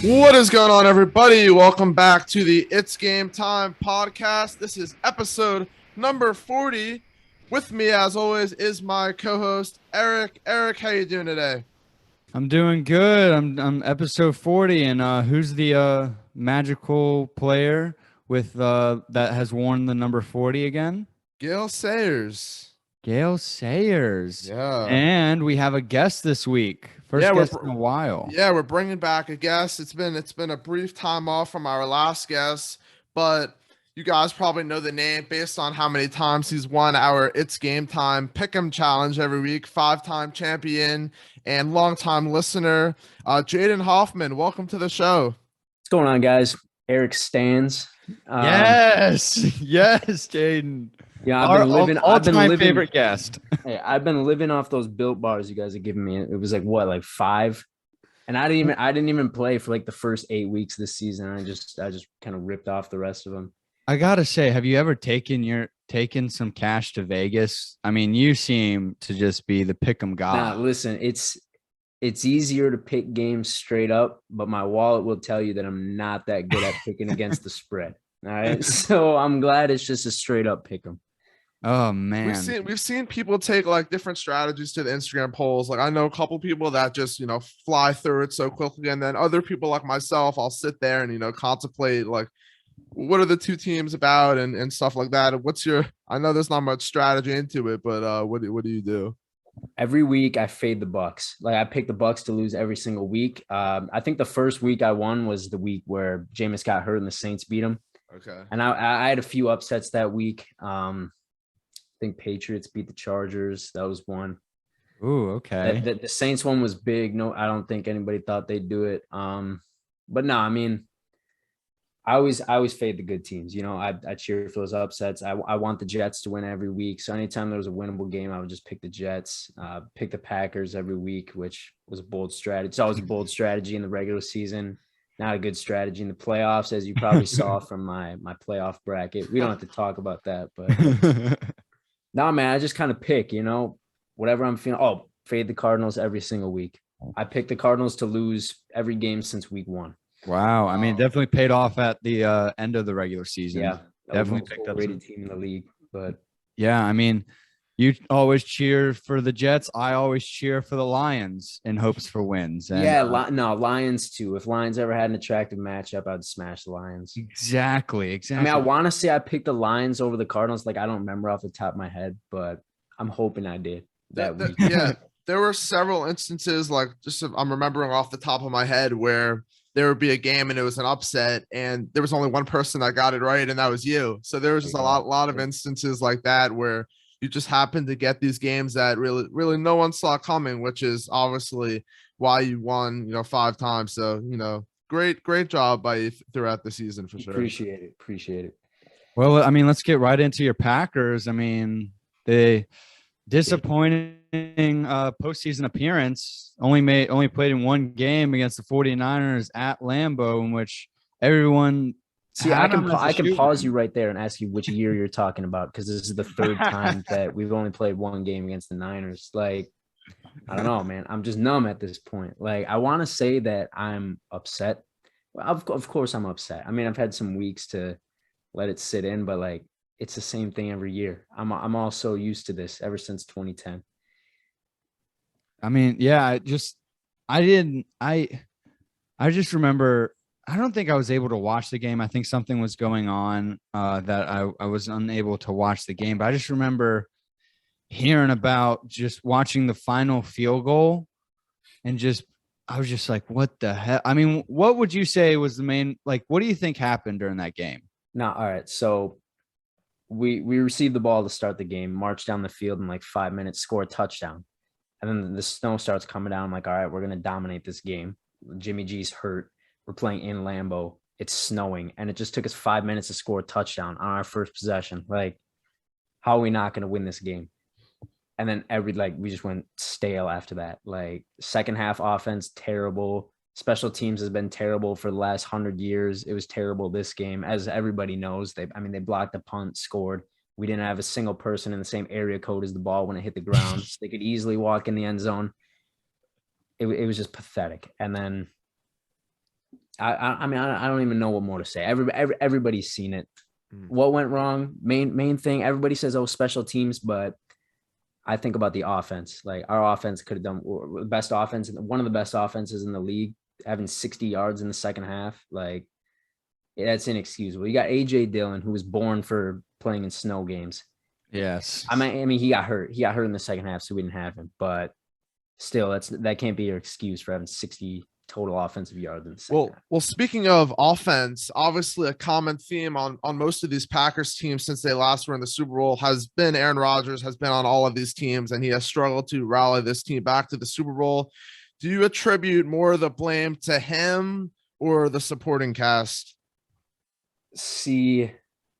What is going on, everybody? Welcome back to the Itz Gametime podcast. This is episode number 40. With me, as always, is my co-host Eric. Eric, how you doing today? I'm doing good. I'm episode 40, and who's the magical player with that has worn the number 40 again? Gale Sayers. Gale Sayers. Yeah. And we have a guest this week. First Yeah, guest in a while. we're bringing back a guest. It's been a brief time off from our last guest, but you guys probably know the name based on how many times he's won our It's Game Time Pick'em Challenge every week. 5-time champion and longtime listener, Jaden Hoffman. Welcome to the show. What's going on, guys? Eric Stans. Yes, Jaden. Yeah, I've been living favorite guest. Hey, I've been living off those Built bars you guys are giving me. It was like 5, and I didn't even play for like the first 8 weeks this season. I just kind of ripped off the rest of them. I gotta say, have you ever taken some cash to Vegas? I mean, you seem to just be the pick'em guy. Nah, listen, it's easier to pick games straight up, but my wallet will tell you that I'm not that good at picking against the spread. All right, so I'm glad it's just a straight up pick'em. Oh man, we've seen people take like different strategies to the Instagram polls. Like I know a couple people that just fly through it so quickly, and then other people like myself, I'll sit there and contemplate like what are the two teams about and stuff like that. I know there's not much strategy into it, but what do you do? Every week I fade the Bucks. Like I pick the Bucks to lose every single week. I think the first week I won was the week where Jameis got hurt and the Saints beat him. Okay, and I had a few upsets that week. I think Patriots beat the Chargers. That was one. Ooh, okay. The Saints one was big. No, I don't think anybody thought they'd do it. But no, I mean, I always fade the good teams. I cheer for those upsets. I want the Jets to win every week. So anytime there was a winnable game, I would just pick the Jets. Pick the Packers every week, which was a bold strategy. It's always a bold strategy in the regular season. Not a good strategy in the playoffs, as you probably saw from my playoff bracket. We don't have to talk about that, but no, man, I just kind of pick, whatever I'm feeling. Oh, fade the Cardinals every single week. I picked the Cardinals to lose every game since week 1. Wow. I mean, definitely paid off at the end of the regular season. Yeah. Definitely picked up rated team in the league. But yeah, I mean, you always cheer for the Jets. I always cheer for the Lions in hopes for wins. And, Lions too. If Lions ever had an attractive matchup, I'd smash the Lions. Exactly. I mean, I want to say I picked the Lions over the Cardinals. Like, I don't remember off the top of my head, but I'm hoping I did that week. Yeah, there were several instances, like I'm remembering off the top of my head where there would be a game and it was an upset and there was only one person that got it right, and that was you. So there was just a lot of instances like that where you just happen to get these games that really no one saw coming, which is obviously why you won, 5 times. So, great job by you throughout the season for sure. Appreciate it. Well, I mean, let's get right into your Packers. I mean, the disappointing postseason appearance, only played in one game against the 49ers at Lambeau, in which everyone See, I can pause you right there and ask you which year you're talking about, because this is the third time that we've only played one game against the Niners. Like, I don't know, man. I'm just numb at this point. Like, I want to say that I'm upset. Well, of course I'm upset. I mean, I've had some weeks to let it sit in, but like, it's the same thing every year. I'm all so used to this ever since 2010. I mean, yeah, I just remember. I don't think I was able to watch the game. I think something was going on that I was unable to watch the game. But I just remember hearing about just watching the final field goal and I was just like, what the hell? I mean, what would you say was the main, like, what do you think happened during that game? All right. So we received the ball to start the game, marched down the field in like 5 minutes, score a touchdown. And then the snow starts coming down. I'm like, all right, we're going to dominate this game. Jimmy G's hurt. We're playing in Lambeau. It's snowing. And it just took us 5 minutes to score a touchdown on our first possession. Like, how are we not going to win this game? And then we just went stale after that. Like, second half offense, terrible. Special teams has been terrible for the last 100 years. It was terrible this game, as everybody knows. They blocked the punt, scored. We didn't have a single person in the same area code as the ball when it hit the ground. So they could easily walk in the end zone. It was just pathetic. And then I mean, I don't even know what more to say. Everybody's seen it. What went wrong? Main thing. Everybody says, "Oh, special teams," but I think about the offense. Like our offense could have done the best offense, one of the best offenses in the league, having 60 yards in the second half. Like that's inexcusable. You got AJ Dillon, who was born for playing in snow games. Yes. I mean, he got hurt. He got hurt in the second half, so we didn't have him. But still, that can't be your excuse for having 60 total offensive yards in the second half. Well, speaking of offense, obviously a common theme on most of these Packers teams since they last were in the Super Bowl has been Aaron Rodgers has been on all of these teams, and he has struggled to rally this team back to the Super Bowl. Do you attribute more of the blame to him or the supporting cast? See,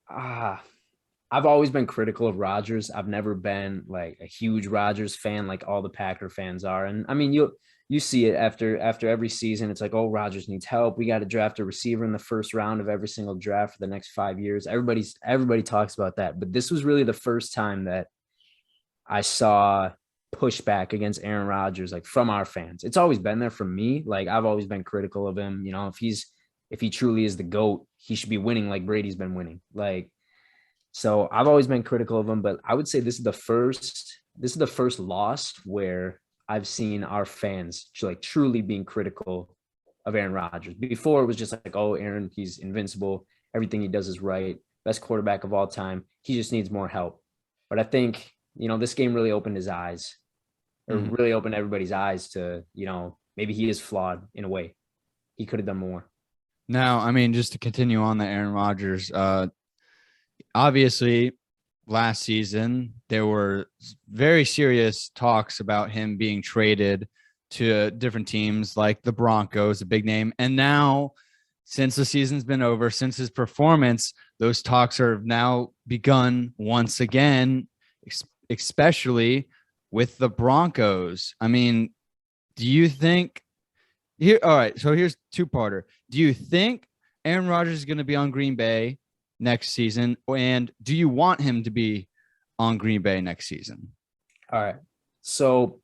I've always been critical of Rodgers. I've never been like a huge Rodgers fan like all the Packer fans are. And I mean, you see it after every season. It's like, oh, Rodgers needs help. We got to draft a receiver in the first round of every single draft for the next 5 years. Everybody talks about that. But this was really the first time that I saw pushback against Aaron Rodgers, like from our fans. It's always been there from me. Like I've always been critical of him. You know, if he truly is the GOAT, he should be winning like Brady's been winning. Like, so I've always been critical of him, but I would say this is the first loss where I've seen our fans like truly being critical of Aaron Rodgers. Before it was just like, oh, Aaron, he's invincible. Everything he does is right. Best quarterback of all time. He just needs more help. But I think, you know, this game really opened his eyes, or really opened everybody's eyes to, you know, maybe he is flawed in a way. He could have done more. Now, I mean, just to continue on the Aaron Rodgers, obviously last season there were very serious talks about him being traded to different teams like the Broncos, a big name. And now, since the season's been over, since his performance, those talks are now begun once again, especially with the Broncos. I mean, do you think here? All right. So here's two-parter. Do you think Aaron Rodgers is going to be on Green Bay next season? And do you want him to be on Green Bay next season? All right. So,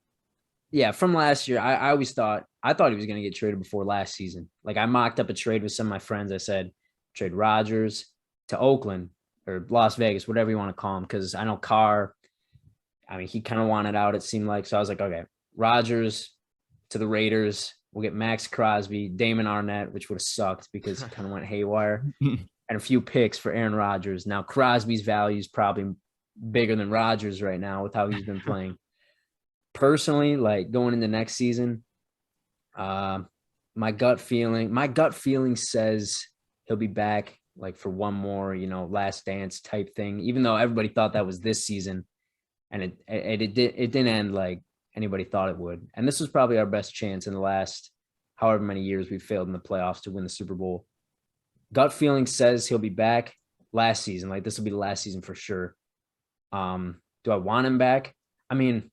yeah, from last year, I always thought he was going to get traded before last season. Like I mocked up a trade with some of my friends. I said, trade Rodgers to Oakland or Las Vegas, whatever you want to call him. Because I know Carr, I mean, he kind of wanted out, it seemed like. So I was like, okay, Rodgers to the Raiders. We'll get Max Crosby, Damon Arnett, which would have sucked because he kind of went haywire. And a few picks for Aaron Rodgers. Now, Crosby's value is probably bigger than Rodgers right now with how he's been playing. Personally, like going into next season, my gut feeling says he'll be back like for one more, you know, last dance type thing, even though everybody thought that was this season. And it didn't end like anybody thought it would. And this was probably our best chance in the last however many years we've failed in the playoffs to win the Super Bowl. Gut feeling says he'll be back last season. Like this will be the last season for sure. Do I want him back? I mean,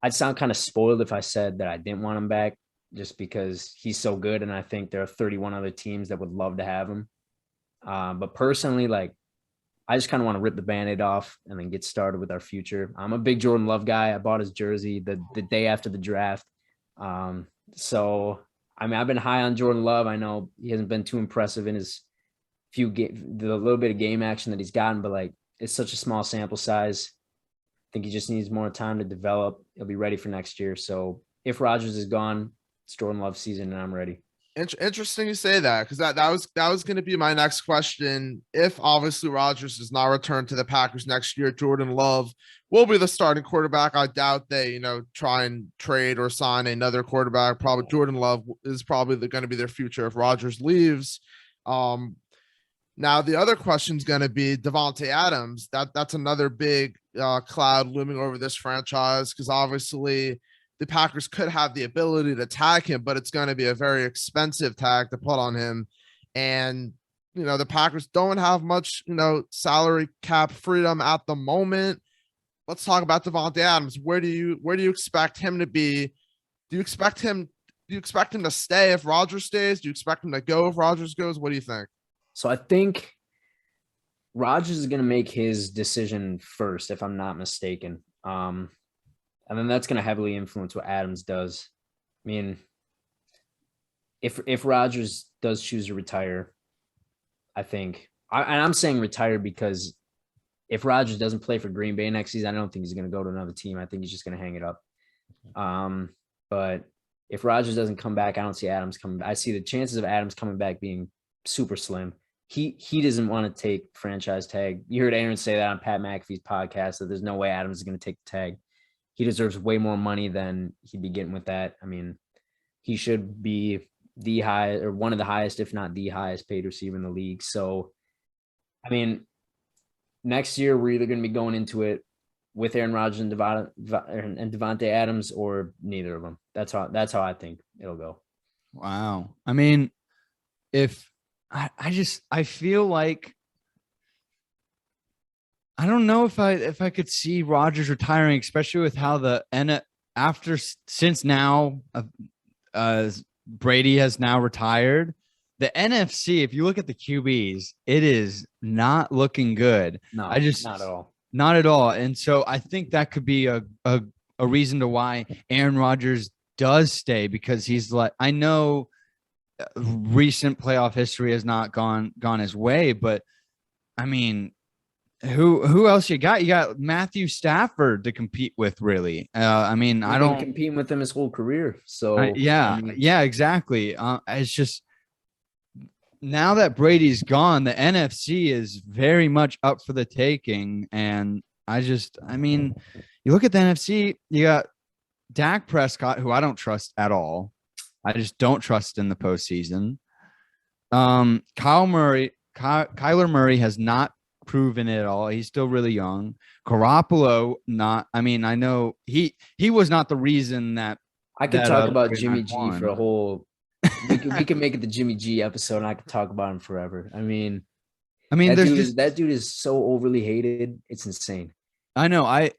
I'd sound kind of spoiled if I said that I didn't want him back just because he's so good. And I think there are 31 other teams that would love to have him. But personally, like, I just kind of want to rip the Band-Aid off and then get started with our future. I'm a big Jordan Love guy. I bought his jersey the day after the draft. So, I mean, I've been high on Jordan Love. I know he hasn't been too impressive in his the little bit of game action that he's gotten, but like, it's such a small sample size. I think he just needs more time to develop. He'll be ready for next year. So if Rodgers is gone, it's Jordan Love season and I'm ready. Interesting you say that, because that was going to be my next question. If obviously Rodgers does not return to the Packers next year, Jordan Love will be the starting quarterback. I doubt they, try and trade or sign another quarterback. Probably Jordan Love is probably going to be their future if Rodgers leaves. Now the other question is going to be Davante Adams. That's another big cloud looming over this franchise, because obviously the Packers could have the ability to tag him, but it's going to be a very expensive tag to put on him. And, the Packers don't have much, salary cap freedom at the moment. Let's talk about Davante Adams. Where do you expect him to be? Do you expect him to stay if Rodgers stays? Do you expect him to go if Rodgers goes? What do you think? So I think Rodgers is going to make his decision first, if I'm not mistaken. And then that's going to heavily influence what Adams does. I mean, if Rodgers does choose to retire, I think and I'm saying retire because if Rodgers doesn't play for Green Bay next season, I don't think he's going to go to another team. I think he's just going to hang it up. But if Rodgers doesn't come back, I don't see Adams coming. I see the chances of Adams coming back being super slim. He doesn't want to take franchise tag. You heard Aaron say that on Pat McAfee's podcast that there's no way Adams is going to take the tag. He deserves way more money than he'd be getting with that. I mean, he should be one of the highest, if not the highest paid receiver in the league. So, I mean, next year we're either going to be going into it with Aaron Rodgers and Devontae Adams, or neither of them. That's how I think it'll go. Wow. I mean, if I feel like I don't know if I could see Rodgers retiring, especially with how since now Brady has now retired. The NFC, if you look at the QBs, it is not looking good. No, not at all. Not at all. And so I think that could be a reason to why Aaron Rodgers does stay, because he's like, I know recent playoff history has not gone his way, but I mean, who else you got? You got Matthew Stafford to compete with, really. I mean, I don't competing with him his whole career. So yeah, exactly. It's just now that Brady's gone, the NFC is very much up for the taking. And I mean, you look at the NFC, you got Dak Prescott, who I don't trust at all. I just don't trust in the postseason. Kyler Murray has not proven it at all. He's still really young. Garoppolo, I know he was not the reason that I could talk about Jimmy G for a whole. We can make it the Jimmy G episode, and I could talk about him forever. I mean, that dude is so overly hated. It's insane. I know. I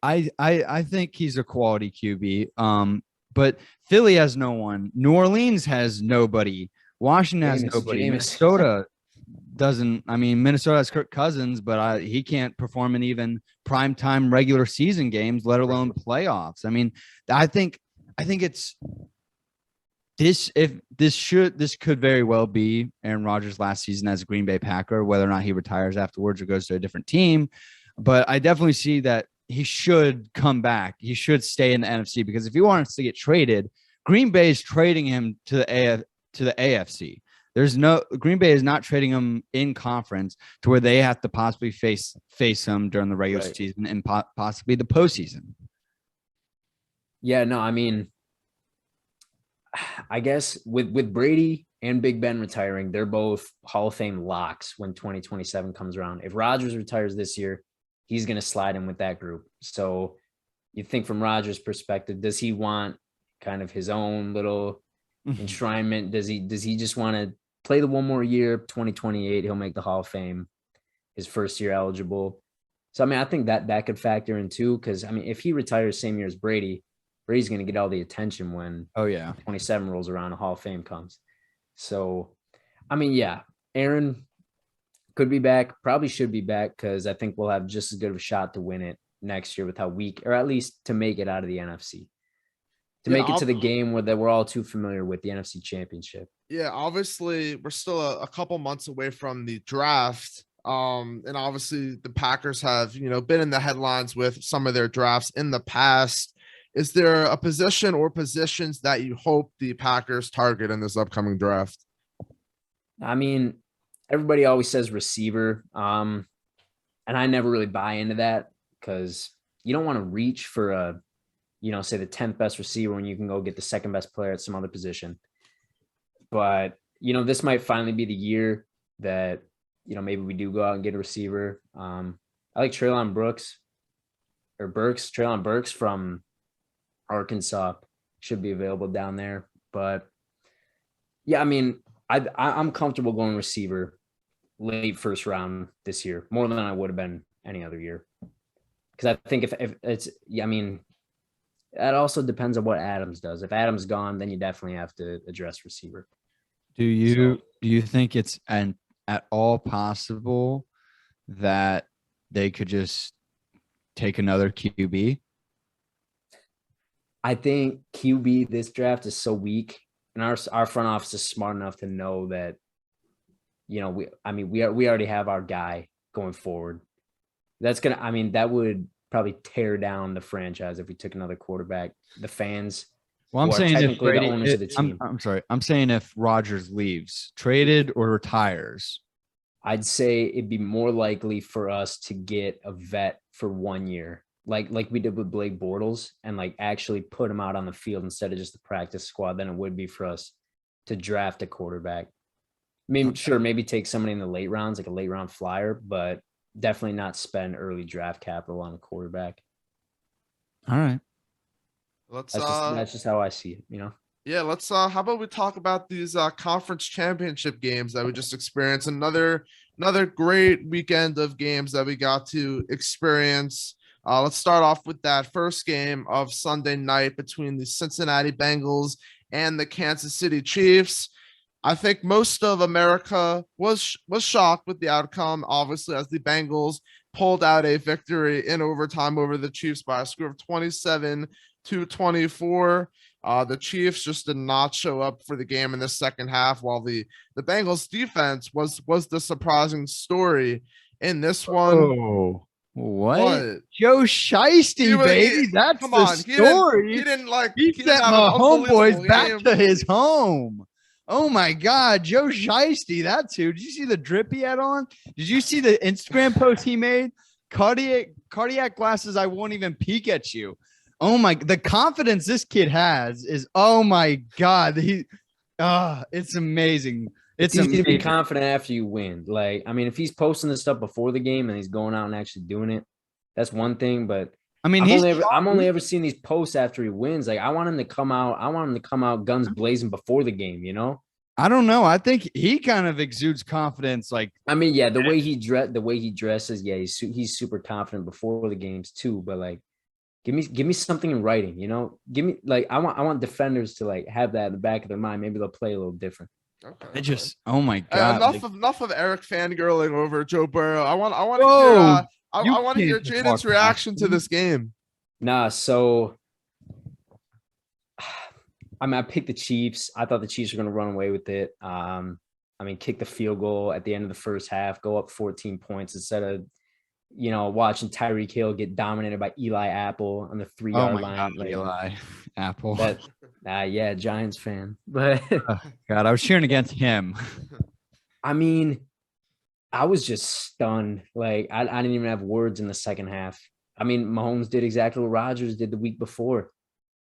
think he's a quality QB. But Philly has no one. New Orleans has nobody. Washington has nobody. Minnesota doesn't. I mean, Minnesota has Kirk Cousins, but he can't perform in even primetime regular season games, let alone playoffs. I mean, I think it's this could very well be Aaron Rodgers' last season as a Green Bay Packer, whether or not he retires afterwards or goes to a different team. But I definitely see that he should come back. He should stay in the NFC, because if he wants to get traded, Green Bay is trading him to the AFC. Green Bay is not trading him in conference to where they have to possibly face him during the regular season and possibly the postseason. Yeah, no, I mean, I guess with Brady and Big Ben retiring, they're both Hall of Fame locks when 2027 comes around. If Rodgers retires this year, he's going to slide in with that group. So you think from Rodgers' perspective, does he want kind of his own little enshrinement? Does he just want to play the one more year? 2028, he'll make the Hall of Fame, his first year eligible. So, I mean, I think that could factor in too, because, I mean, if he retires same year as Brady's going to get all the attention when 27 rolls around, the Hall of Fame comes. So, I mean, yeah, Aaron could be back, probably should be back, because I think we'll have just as good of a shot to win it next year with how weak, or at least to make it out of the NFC, to make it to the game that we're all too familiar with, the NFC Championship. Yeah, obviously we're still a couple months away from the draft. And obviously the Packers have, been in the headlines with some of their drafts in the past. Is there a position or positions that you hope the Packers target in this upcoming draft? I mean, everybody always says receiver. And I never really buy into that, because you don't want to reach for say the 10th best receiver when you can go get the second best player at some other position. But, this might finally be the year that, maybe we do go out and get a receiver. I like Treylon Burks from Arkansas, should be available down there. But yeah, I mean, I'm comfortable going receiver late first round this year, more than I would have been any other year. Because I think if it's, I mean, that also depends on what Adams does. If Adams gone, then you definitely have to address receiver. Do you think it's at all possible that they could just take another QB? I think QB this draft is so weak and our front office is smart enough to know that, we already have our guy going forward. That would probably tear down the franchise if we took another quarterback. The fans, Well, I'm who are saying if technically the Brady, owners of the team. I'm sorry. I'm saying if Rodgers leaves, traded or retires. I'd say it'd be more likely for us to get a vet for 1 year, like we did with Blake Bortles, and like actually put him out on the field instead of just the practice squad, than it would be for us to draft a quarterback. Maybe take somebody in the late rounds, like a late round flyer, but definitely not spend early draft capital on a quarterback. All right. That's just how I see it, Yeah, let's how about we talk about these conference championship games that we just experienced. Another great weekend of games that we got to experience. Let's start off with that first game of Sunday night between the Cincinnati Bengals and the Kansas City Chiefs. I think most of America was shocked with the outcome, obviously, as the Bengals pulled out a victory in overtime over the Chiefs by a score of 27-24. The Chiefs just did not show up for the game in the second half, while the Bengals defense was the surprising story in this one. Oh, what? Joe Shiesty, baby. That's come the on. Story. He didn't have my homeboys game. back to his home. Oh my God, Joe Shiesty, that's who. Did you see the drip he had on? Did you see the Instagram post he made? Cardiac glasses, I won't even peek at you. Oh my, the confidence this kid has is, oh my God. It's amazing. It's easy to be confident after you win. If he's posting this stuff before the game and he's going out and actually doing it, that's one thing. But I'm only ever seeing these posts after he wins. Like, I want him to come out guns blazing before the game, I don't know. I think he kind of exudes confidence. The way he dresses, he's super confident before the games too. But give me something in writing, Give me I want defenders to have that in the back of their mind. Maybe they'll play a little different. Okay. Oh my God. Enough of Eric fangirling over Joe Burrow. I want to hear Jaden's reaction to this game. Nah, so I picked the Chiefs. I thought the Chiefs were going to run away with it. Kick the field goal at the end of the first half, go up 14 points instead of, watching Tyreek Hill get dominated by Eli Apple on the 3-yard line. God, Eli Apple. Giants fan. But God, I was cheering against him. I was just stunned. I didn't even have words in the second half. Mahomes did exactly what Rodgers did the week before.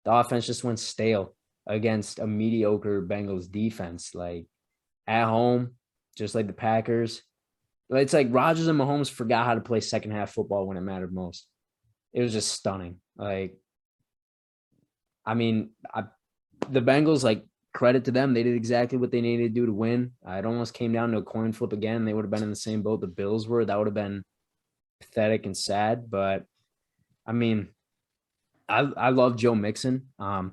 The offense just went stale against a mediocre Bengals defense. At home, just like the Packers. It's like Rodgers and Mahomes forgot how to play second half football when it mattered most. It was just stunning. The Bengals, credit to them. They did exactly what they needed to do to win. It almost came down to a coin flip again. They would have been in the same boat the Bills were. That would have been pathetic and sad. But I love Joe Mixon. I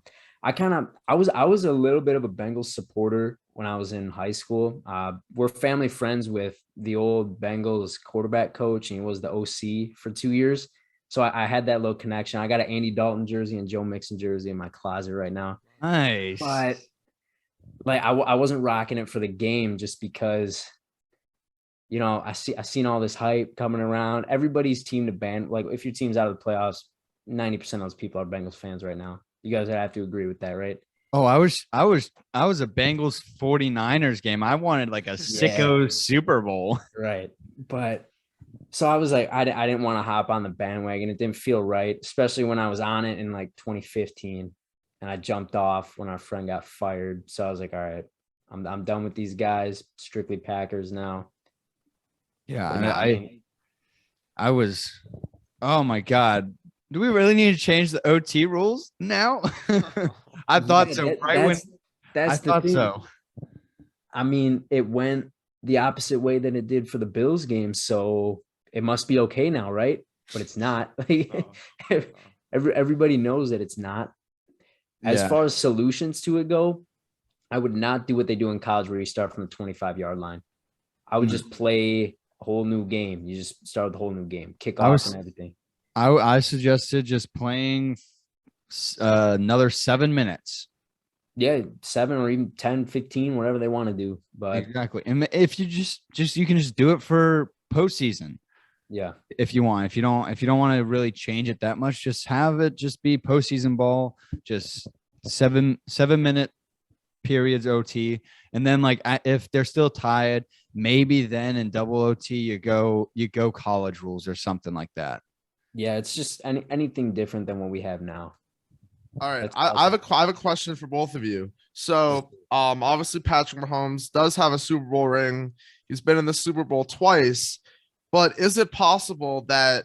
was a little bit of a Bengals supporter when I was in high school. We're family friends with the old Bengals quarterback coach, and he was the OC for 2 years. So I had that little connection. I got an Andy Dalton jersey and Joe Mixon jersey in my closet right now. Nice. But I wasn't rocking it for the game just because, I seen all this hype coming around. Everybody's team to ban. If your team's out of the playoffs, 90% of those people are Bengals fans right now. You guys have to agree with that, right? Oh, I was a Bengals 49ers game. I wanted a sicko Super Bowl. Right. But so I was I didn't want to hop on the bandwagon. It didn't feel right, especially when I was on it in 2015 and I jumped off when our friend got fired. So I was all right, I'm done with these guys. Strictly Packers now. Yeah. I was, oh my God. Do we really need to change the OT rules now? I thought so. I thought so. It went the opposite way than it did for the Bills game. So it must be okay now, right? But it's not. Everybody knows that it's not. As far as solutions to it go, I would not do what they do in college where you start from the 25-yard line. I would just play a whole new game. You just start with a whole new game, kick off and everything. I suggested just playing another 7 minutes. Yeah, 7 or even 10, 15, whatever they want to do. But Exactly. And if you you can just do it for postseason yeah, if you want. If you don't want to really change it that much, just have it just be postseason ball, just 7 minute periods OT. And then like if they're still tied, maybe then in double OT you go college rules or something like that. yeah, it's just anything different than what we have now. All right, That's I have a question for both of you. So, obviously Patrick Mahomes does have a Super Bowl ring. He's been in the Super Bowl twice, but is it possible that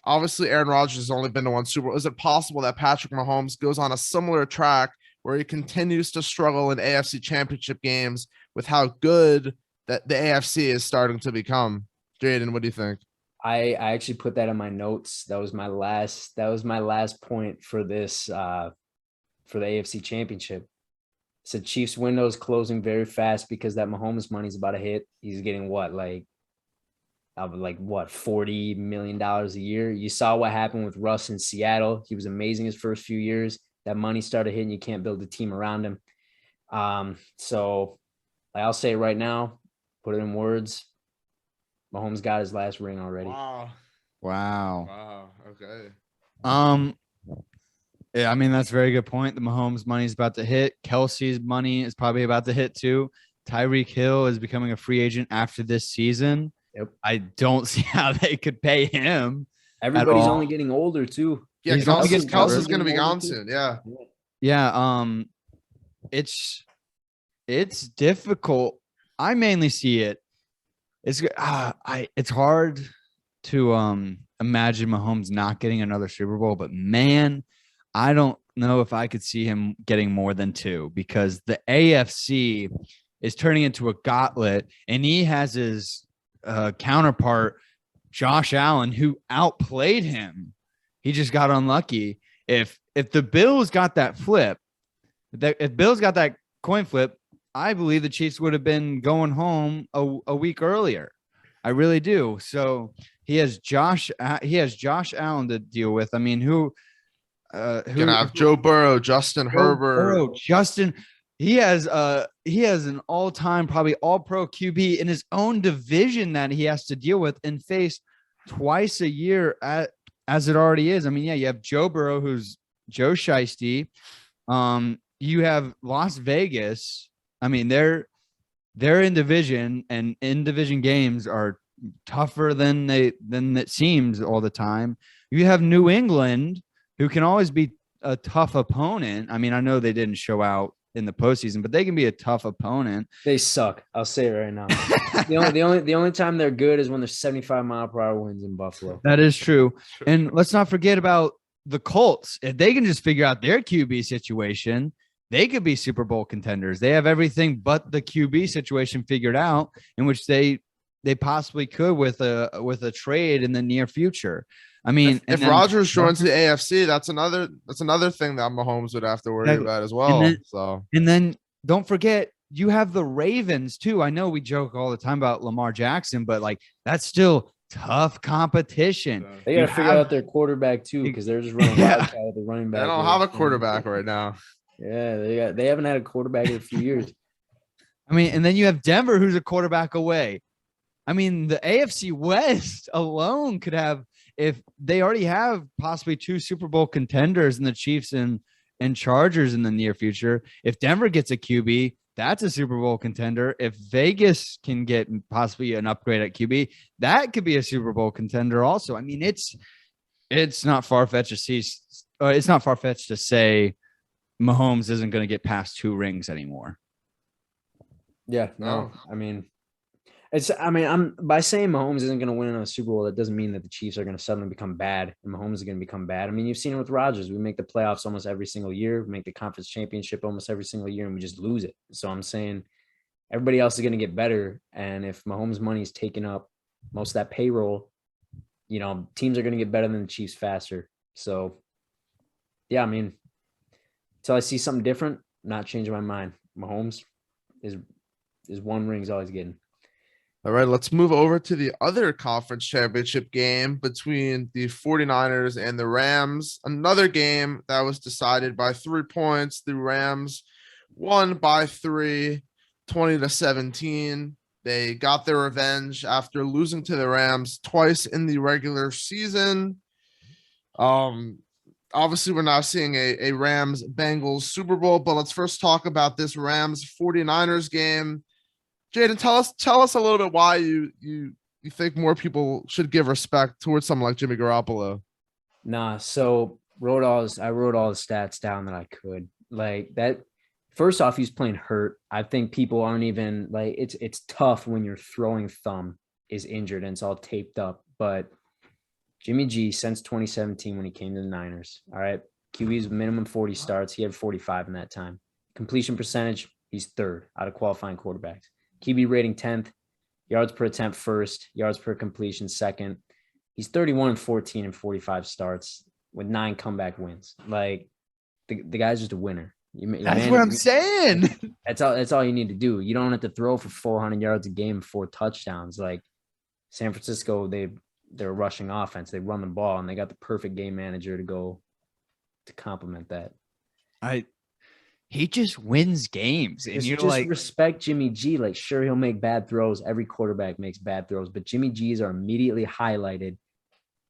obviously Aaron Rodgers has only been to one Super Bowl? Is it possible that Patrick Mahomes goes on a similar track where he continues to struggle in AFC Championship games with how good that the AFC is starting to become? Jaden, what do you think? I actually put that in my notes. That was my last point for this for the AFC Championship. So Chiefs window is closing very fast because that Mahomes money's about to hit. He's getting what, like $40 million a year. You saw what happened with Russ in Seattle. He was amazing his first few years. That money started hitting. You can't build a team around him. So I'll say it right now, put it in words. Mahomes got his last ring already. Wow. Okay. Yeah, I mean that's a very good point. The Mahomes money is about to hit. Kelsey's money is probably about to hit too. Tyreek Hill is becoming a free agent after this season. Yep. I don't see how they could pay him. Everybody's only getting older too. Yeah, Kelsey's going to be gone soon. Yeah. Yeah. It's difficult. I mainly see it. It's hard to imagine Mahomes not getting another Super Bowl, but man, I don't know if I could see him getting more than 2 because the AFC is turning into a gauntlet, and he has his counterpart Josh Allen, who outplayed him. He just got unlucky. If the Bills got that flip, if Bills got that coin flip, I believe the Chiefs would have been going home a week earlier. I really do. So he has Josh Allen to deal with. I mean, who gonna have Joe Burrow, Justin Herbert, Justin. He has an all-time, probably all-pro QB in his own division that he has to deal with and face twice a year as it already is. I mean, yeah, you have Joe Burrow, who's Joe Shiesty. You have Las Vegas. I mean, they're in division, and in division games are tougher than it seems all the time. You have New England, who can always be a tough opponent. I mean, I know they didn't show out in the postseason, but they can be a tough opponent. They suck. I'll say it right now. the only time they're good is when there's 75-mile-per-hour winds in Buffalo. That is true. And let's not forget about the Colts. If they can just figure out their QB situation, they could be Super Bowl contenders. They have everything but the QB situation figured out, in which they possibly could with a trade in the near future. I mean, if Rodgers joins the AFC, that's another thing that Mahomes would have to worry about as well. And then don't forget, you have the Ravens too. I know we joke all the time about Lamar Jackson, but like that's still tough competition. They got to figure out their quarterback too, because they're just running wildcat with the running back. They don't have a quarterback right now. Yeah, they haven't had a quarterback in a few years. I mean, and then you have Denver, who's a quarterback away. I mean, the AFC West alone could have, if they already have possibly 2 Super Bowl contenders in the Chiefs and Chargers in the near future. If Denver gets a QB, that's a Super Bowl contender. If Vegas can get possibly an upgrade at QB, that could be a Super Bowl contender also. I mean, it's not far-fetched to see. It's not far-fetched to say Mahomes isn't going to get past 2 rings anymore. Yeah, no. I'm by saying Mahomes isn't going to win another Super Bowl, that doesn't mean that the Chiefs are going to suddenly become bad and Mahomes is going to become bad. I mean, you've seen it with Rodgers. We make the playoffs almost every single year. We make the conference championship almost every single year, and we just lose it. So I'm saying everybody else is going to get better. And if Mahomes' money is taking up most of that payroll, teams are going to get better than the Chiefs faster. So, yeah, I mean, until I see something different, I'm not changing my mind. Mahomes is 1 ring is all he's getting. All right, let's move over to the other conference championship game between the 49ers and the Rams. Another game that was decided by 3 points. The Rams won by 3, 20-17. They got their revenge after losing to the Rams twice in the regular season. Obviously, we're now seeing a Rams Bengals Super Bowl, but let's first talk about this Rams 49ers game. Jaden, tell us a little bit why you think more people should give respect towards someone like Jimmy Garoppolo. Nah, so I wrote all the stats down that I could. Like that. First off, he's playing hurt. I think people aren't even like it's tough when your throwing thumb is injured and it's all taped up. But Jimmy G, since 2017 when he came to the Niners, all right, QB's minimum 40 starts. He had 45 in that time. Completion percentage, he's third out of qualifying quarterbacks. QB rating 10th, yards per attempt first, yards per completion second. He's 31-14 in 45 starts with 9 comeback wins. Like the guy's just a winner. That's what I'm saying. That's all you need to do. You don't have to throw for 400 yards a game, 4 touchdowns. Like San Francisco, they're rushing offense. They run the ball, and they got the perfect game manager to complement that. He just wins games, and you're just like, respect Jimmy G. Like, sure, he'll make bad throws. Every quarterback makes bad throws, but Jimmy G's are immediately highlighted,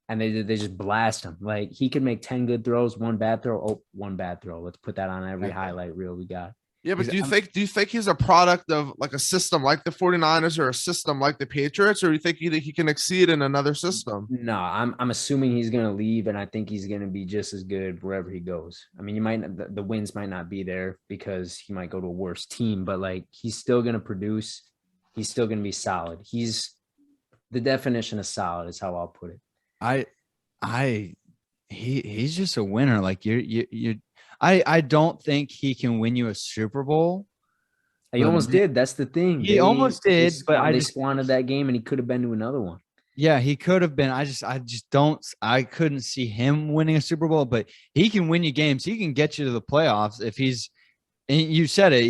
and they just blast him. Like, he could make 10 good throws, 1 bad throw. Oh, 1 bad throw. Let's put that on every highlight reel we got. Yeah, but do you think he's a product of like a system like the 49ers or a system like the Patriots, or do you think he can exceed in another system? No, I'm assuming he's going to leave, and I think he's going to be just as good wherever he goes. I mean, the wins might not be there because he might go to a worse team, but like he's still going to produce. He's still going to be solid. He's the definition of solid is how I'll put it. He's just a winner. Like I don't think he can win you a Super Bowl. He almost did. That's the thing. He almost did, but they squandered that game, and he could have been to another one. Yeah, he could have been. I couldn't see him winning a Super Bowl, but he can win you games. He can get you to the playoffs if he's. And you said it.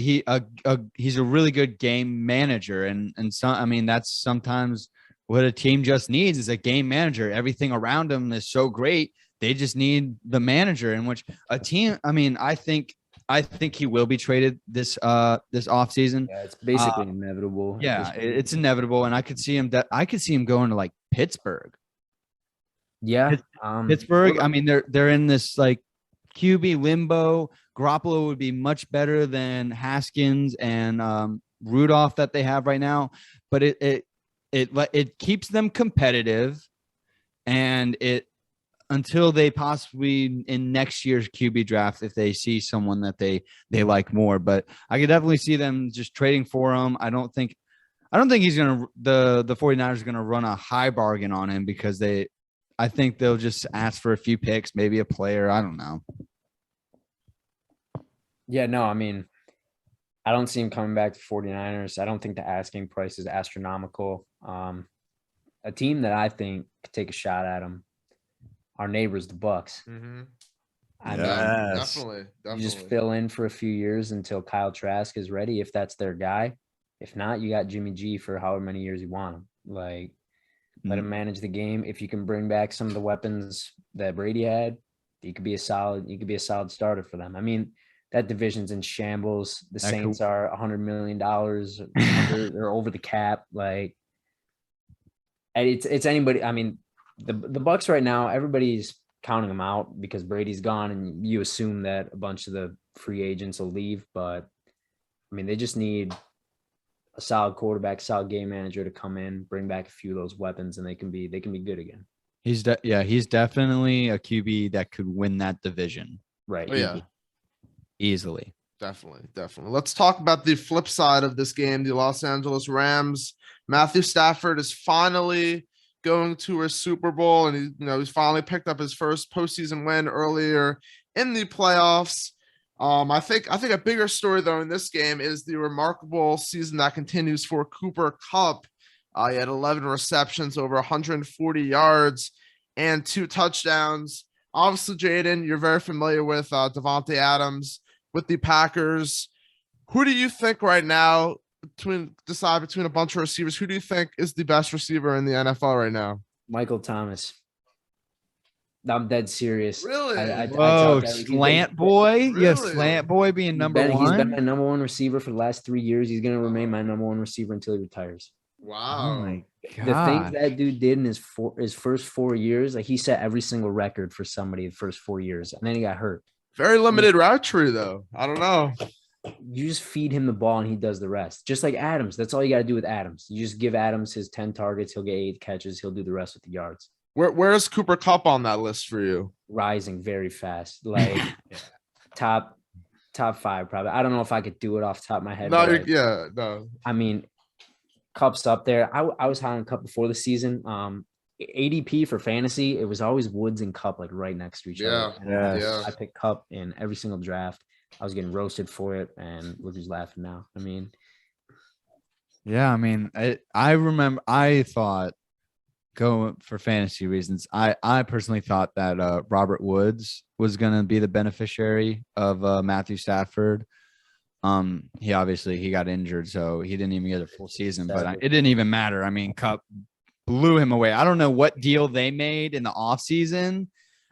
He's a really good game manager, and some. I mean, that's sometimes what a team just needs is a game manager. Everything around him is so great. They just need the manager, in which a team. I mean, I think he will be traded this offseason. Yeah, it's basically inevitable. Yeah, it's inevitable, and I could see him going to like Pittsburgh. Yeah, Pittsburgh. I mean, they're in this like QB limbo. Garoppolo would be much better than Haskins and Rudolph that they have right now, but it keeps them competitive, and until they possibly in next year's QB draft, if they see someone that they like more. But I could definitely see them just trading for him. I don't think he's gonna the 49ers are gonna run a high bargain on him because I think they'll just ask for a few picks, maybe a player. I don't know. Yeah, no, I mean, I don't see him coming back to 49ers. I don't think the asking price is astronomical. A team that I think could take a shot at him, our neighbors, the Bucks. Mm-hmm. I mean, Yes. definitely. You just fill in for a few years until Kyle Trask is ready, if that's their guy. If not, you got Jimmy G for however many years you want him. Like, let him manage the game. If you can bring back some of the weapons that Brady had, you could be a solid starter for them. I mean, that division's in shambles. The Saints are $100 million. They're over the cap. Like, and it's anybody. I mean, the Bucks right now, everybody's counting them out because Brady's gone, and you assume that a bunch of the free agents will leave. But I mean, they just need a solid quarterback, solid game manager to come in, bring back a few of those weapons, and they can be good again. He's definitely a QB that could win that division. Right. Oh, yeah. Easily. Definitely. Let's talk about the flip side of this game. The Los Angeles Rams. Matthew Stafford is finally going to a Super Bowl, and he's finally picked up his first postseason win earlier in the playoffs. I think a bigger story though in this game is the remarkable season that continues for Cooper Kupp. He had 11 receptions, over 140 yards, and 2 touchdowns. Obviously, Jaden, you're very familiar with Devontae Adams with the Packers. Who do you think right now, between a bunch of receivers, who do you think is the best receiver in the NFL right now? Michael Thomas. I'm dead serious. Really? Whoa, tell Derek, slant boy. You have Really? slant boy being number He's been my one. number one receiver for the last 3 years. He's going to remain my number one receiver until he retires. Oh Wow. my The things god. that dude did in his first 4 years, like he set every single record for somebody the first 4 years, and then he got hurt. Very limited route tree, though. I don't know. You just feed him the ball and he does the rest. Just like Adams. That's all you got to do with Adams. You just give Adams his 10 targets. He'll get 8 catches. He'll do the rest with the yards. Where's Cooper Kupp on that list for you? Rising very fast. Like top 5 probably. I don't know if I could do it off the top of my head. No, No. I mean, Kupp's up there. I was high on Kupp before the season. ADP for fantasy, it was always Woods and Kupp like right next to each other. Yeah. I picked Kupp in every single draft. I was getting roasted for it, and look who's laughing now. I mean, Yeah, I mean, I remember I thought going for fantasy reasons. I personally thought that Robert Woods was gonna be the beneficiary of Matthew Stafford. He got injured, so he didn't even get a full season. But it didn't even matter. I mean, Kupp blew him away. I don't know what deal they made in the offseason,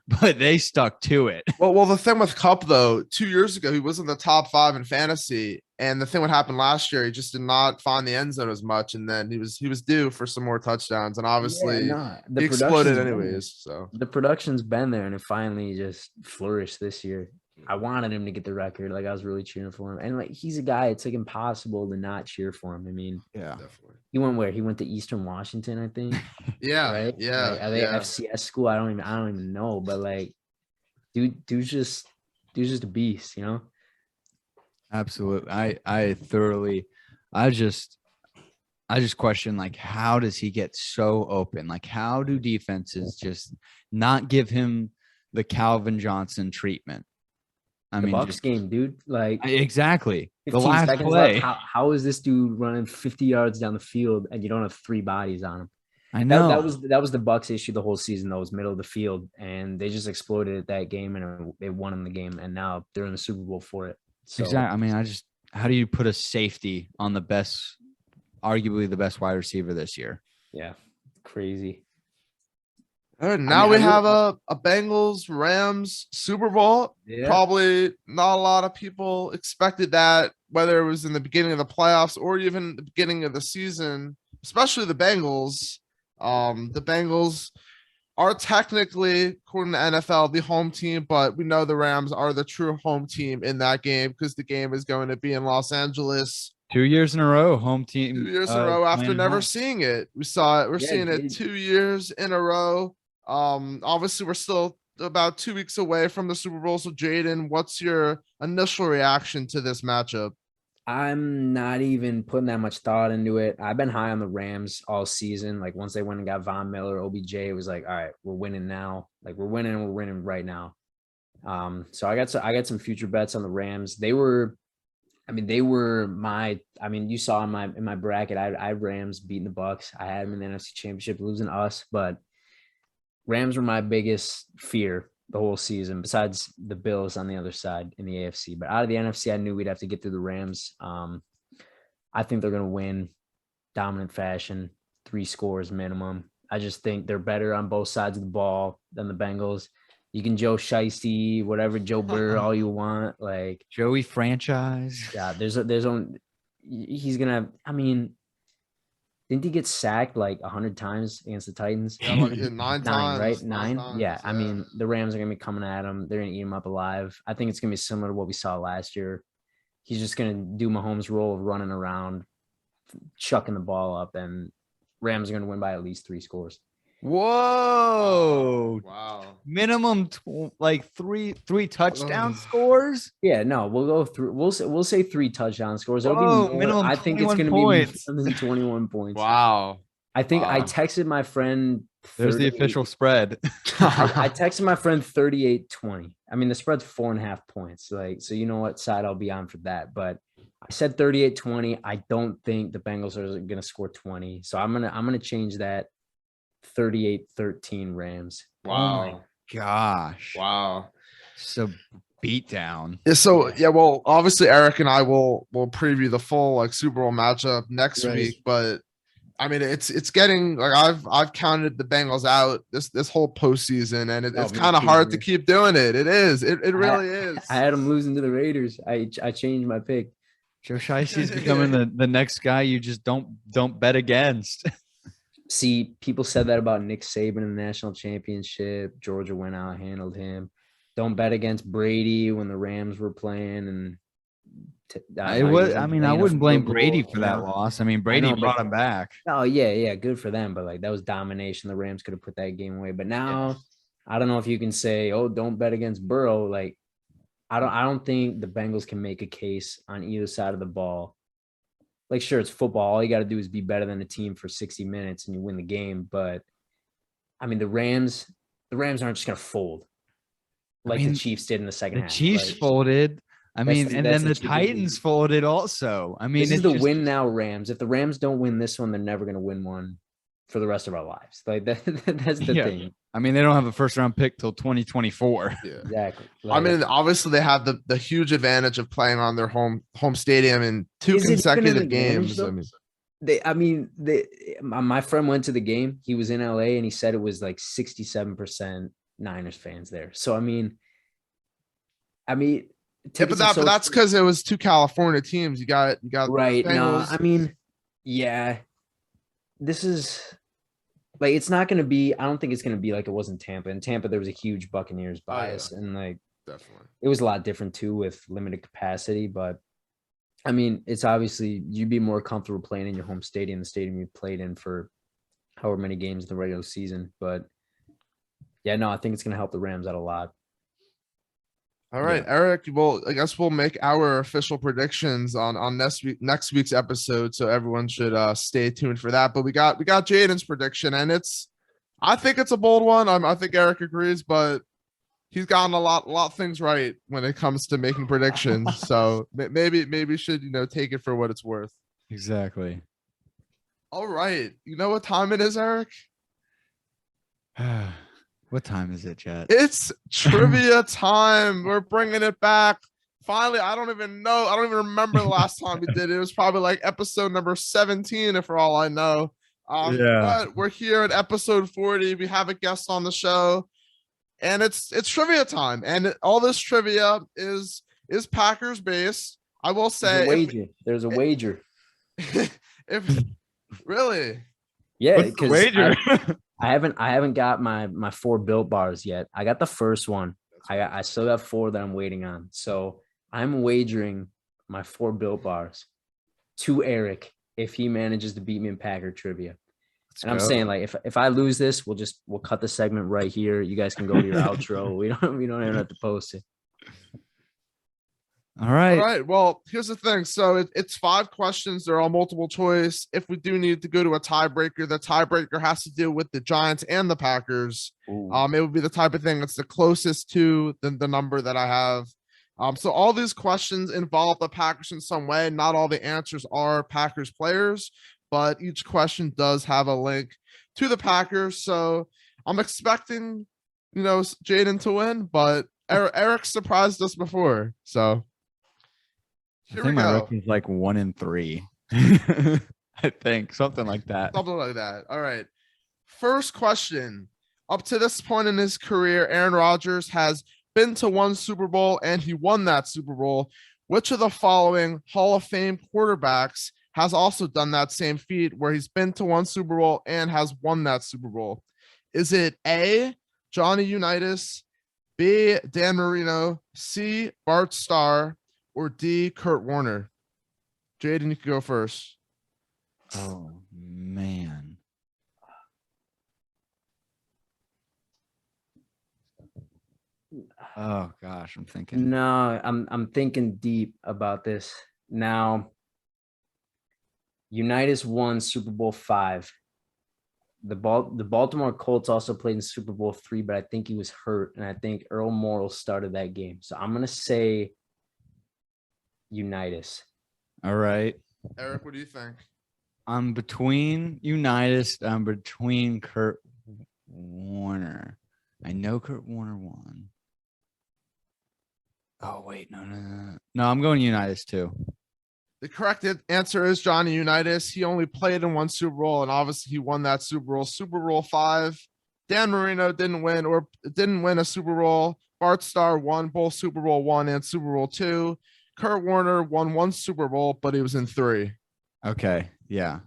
but they stuck to it. Well, the thing with Kupp, though, 2 years ago, he was in the top 5 in fantasy. And the thing what happened last year, he just did not find the end zone as much. And then he was due for some more touchdowns. And obviously he exploded anyways. So the production's been there, and it finally just flourished this year. I wanted him to get the record. Like, I was really cheering for him. And like, he's a guy, it's like impossible to not cheer for him. I mean, Yeah, definitely. he went where? He went to Eastern Washington, I think. Yeah. Right? Yeah. Like, are they FCS school? I don't even know. But like, dude's just a beast, you know? absolutely. I just question, like, how does he get so open? Like, how do defenses just not give him the Calvin Johnson treatment? I The mean, Bucks game, dude. Like, exactly. The 15 last seconds play. left. How is this dude running 50 yards down the field and you don't have 3 bodies on him? I know. That was the Bucks issue the whole season. Though, was middle of the field, and they just exploded at that game, and they won in the game, and now they're in the Super Bowl for it. So, Exactly. I mean, how do you put a safety on arguably the best wide receiver this year? yeah, crazy. All right, now we have a Bengals Rams Super Bowl. Yeah. Probably not a lot of people expected that, whether it was in the beginning of the playoffs or even the beginning of the season, especially the Bengals. The Bengals are technically, according to NFL, the home team, but we know the Rams are the true home team in that game because the game is going to be in Los Angeles. 2 years in a row, home team. 2 years in a row after playing never home. seeing it. We saw it. We're seeing it dude. 2 years in a row. Obviously, we're still about 2 weeks away from the Super Bowl. So, Jaden, what's your initial reaction to this matchup? I'm not even putting that much thought into it. I've been high on the Rams all season. Like, once they went and got Von Miller, OBJ, it was like, all right, we're winning now. Like, we're winning right now. So I got some future bets on the Rams. You saw in my bracket, I had Rams beating the Bucks. I had them in the NFC Championship, losing us, but Rams were my biggest fear the whole season, besides the Bills on the other side in the AFC. But out of the NFC, I knew we'd have to get through the Rams. I think they're going to win dominant fashion, 3 scores minimum. I just think they're better on both sides of the ball than the Bengals. You can Joe Shiesty, whatever, Joe Burr, all you want. Like, Joey franchise. yeah, he's gonna. I mean, didn't he get sacked like 100 times against the Titans? Yeah, like, 9 times, right? 9 9. times, Yeah, I mean, the Rams are gonna be coming at him. They're gonna eat him up alive. I think it's gonna be similar to what we saw last year. He's just gonna do Mahomes' role of running around, chucking the ball up, and Rams are gonna win by at least 3 scores. Whoa. Wow. Minimum three touchdown scores. Yeah, no, we'll go through. We'll say 3 touchdown scores. It'll Whoa, be more. minimum I think it's 21 going to points. be more than 21 points. Wow. I think I Wow. texted my friend. There's the official spread. I texted my friend 38-20. I mean, the spread's 4.5 points. Like, so you know what side I'll be on for that. But I said 38-20. I don't think the Bengals are going to score 20. So I'm gonna change that. 38-13 Rams. Wow. Gosh. Wow. So beat down. Yeah, so well, obviously Eric and I will preview the full Super Bowl matchup next Right. week, but I mean, it's getting like I've counted the Bengals out this whole postseason, and it's Me kind of too, hard to man. keep doing it. It is. It I, really is. I had them losing to the Raiders. I changed my pick. Joe Shiesty is becoming the next guy you just don't bet against. See, people said that about Nick Saban in the national championship. Georgia went out, handled him. Don't bet against Brady when the Rams were playing, and I wouldn't blame Brady for that loss. I mean, Brady brought him back. Oh yeah, good for them. But like that was domination. The Rams could have put that game away. But now, I don't know if you can say, "Oh, don't bet against Burrow." Like, I don't think the Bengals can make a case on either side of the ball. Like, sure, it's football. All you got to do is be better than a team for 60 minutes and you win the game. But I mean, the Rams aren't just gonna fold like the Chiefs did in the second half. The Chiefs folded. I mean, and then the Titans folded also. I mean, this is the win now Rams. If the Rams don't win this one, they're never going to win one for the rest of our lives. Like that's the thing. I mean, they don't have a first round pick till 2024. Yeah, exactly. Like, I mean, obviously they have the huge advantage of playing on their home stadium in 2 consecutive games. My friend went to the game. He was in LA and he said it was like 67% Niners fans there. So I mean. Yeah, but that's because it was 2 California teams. You got right. No, I mean, yeah, this is like it's not going to be. I don't think it's going to be like it was in Tampa. In Tampa, there was a huge Buccaneers bias, and like definitely it was a lot different too with limited capacity. But I mean, it's obviously you'd be more comfortable playing in your home stadium, the stadium you played in for however many games in the regular season. But yeah, no, I think it's going to help the Rams out a lot. All right, yeah. Eric. Well, I guess we'll make our official predictions on next week's episode, so everyone should stay tuned for that. But we got Jaden's prediction, and I think it's a bold one. I think Eric agrees, but he's gotten a lot of things right when it comes to making predictions. So maybe should take it for what it's worth. Exactly. All right, you know what time it is, Eric? What time is it, Jet? It's trivia time. We're bringing it back. Finally, I don't even know. I don't even remember the last time we did it. It was probably like episode number 17, if for all I know. But we're here at episode 40. We have a guest on the show, and it's trivia time. And all this trivia is Packers based. I will say there's a wager. If really, yeah, because I haven't got my 4 Built bars yet. I got the first one. I still got 4 that I'm waiting on. So I'm wagering my 4 Built bars to Eric if he manages to beat me in Packer trivia. I'm saying, like, if I lose this, we'll cut the segment right here. You guys can go to your outro. We don't even have to post it. All right. Well, here's the thing. So it's 5 questions. They're all multiple choice. If we do need to go to a tiebreaker, the tiebreaker has to deal with the Giants and the Packers. Ooh. It would be the type of thing that's the closest to the number that I have. So all these questions involve the Packers in some way. Not all the answers are Packers players, but each question does have a link to the Packers. So I'm expecting, Jaden to win, but Eric surprised us before. So I think my record's like 1-3. I think something like that. Something like that. All right. First question. Up to this point in his career, Aaron Rodgers has been to 1 Super Bowl and he won that Super Bowl. Which of the following Hall of Fame quarterbacks has also done that same feat where he's been to 1 Super Bowl and has won that Super Bowl? Is it A, Johnny Unitas, B, Dan Marino, C, Bart Starr, or D, Kurt Warner? Jaden, you can go first. Oh, man. Oh, gosh, I'm thinking. No, I'm thinking deep about this. Now, Unitas won Super Bowl 5. The Baltimore Colts also played in Super Bowl 3, but I think he was hurt, and I think Earl Morrall started that game. So I'm going to say Unitas. All right. Eric, what do you think? I'm between Unitas. I'm between Kurt Warner. I know Kurt Warner won. Oh, wait. No. No, I'm going Unitas too. The correct answer is Johnny Unitas. He only played in one Super Bowl, and obviously he won that Super Bowl, Super Bowl 5. Dan Marino didn't win a Super Bowl. Bart Starr won both Super Bowl 1 and Super Bowl 2. Kurt Warner won 1 Super Bowl, but he was in 3. Okay. Yeah.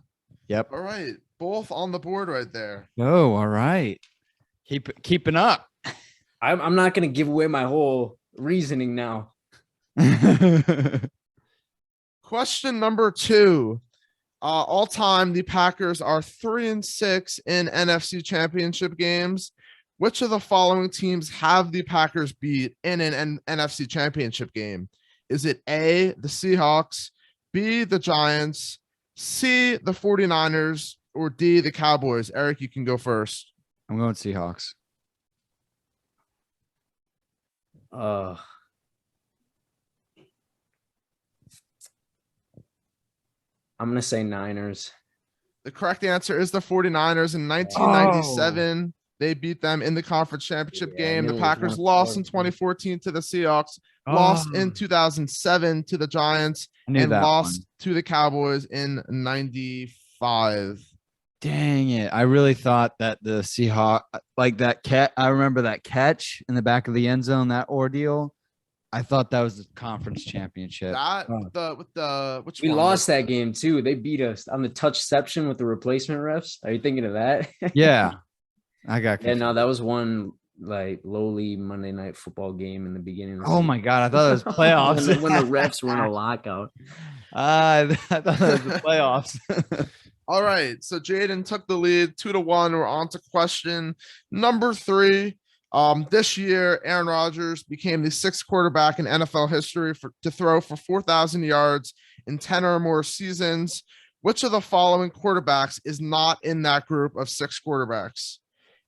Yep. All right. Both on the board right there. Oh, all right. Keeping up. I'm not gonna give away my whole reasoning now. Question number 2. All time, the Packers are 3-6 in NFC Championship games. Which of the following teams have the Packers beat in an NFC Championship game? Is it A, the Seahawks, B, the Giants, C, the 49ers, or D, the Cowboys? Eric, you can go first. I'm going Seahawks. I'm going to say Niners. The correct answer is the 49ers in 1997. They beat them in the conference championship game. The Packers lost in 2014 to the Seahawks, lost in 2007 to the Giants, and lost to the Cowboys in 95. Dang it. I really thought that the Seahawks, like that cat, I remember that catch in the back of the end zone, that ordeal. I thought that was the conference championship. We lost that game too. They beat us on the touchception with the replacement refs. Are you thinking of that? Yeah. I got confused. Yeah, no, that was one like lowly Monday Night Football game in the beginning. Oh my God. I thought it was playoffs. when the refs were in a lockout. I thought it was the playoffs. All right. So Jaden took the lead 2-1. We're on to question number 3. This year, Aaron Rodgers became the 6th quarterback in NFL history to throw for 4,000 yards in 10 or more seasons. Which of the following quarterbacks is not in that group of 6 quarterbacks?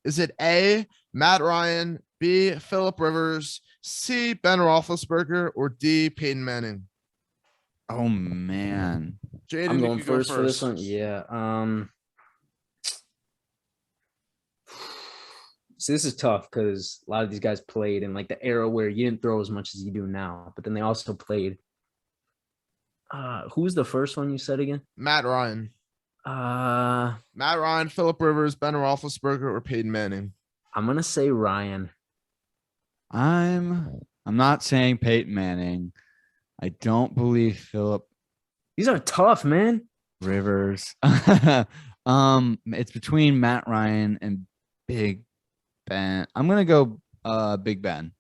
Is it A, Matt Ryan, B, Phillip Rivers, C, Ben Roethlisberger, or D, Peyton Manning? Oh man. Jaden, I'm going first for this one. Yeah. So this is tough because a lot of these guys played in like the era where you didn't throw as much as you do now, but then they also played. Who's the first one you said again? Matt Ryan. Matt Ryan, Phillip Rivers, Ben Roethlisberger, or Peyton Manning? I'm gonna say Ryan. I'm not saying Peyton Manning. I don't believe Phillip. These are tough, man. Rivers. It's between Matt Ryan and Big Ben. I'm gonna go Big Ben.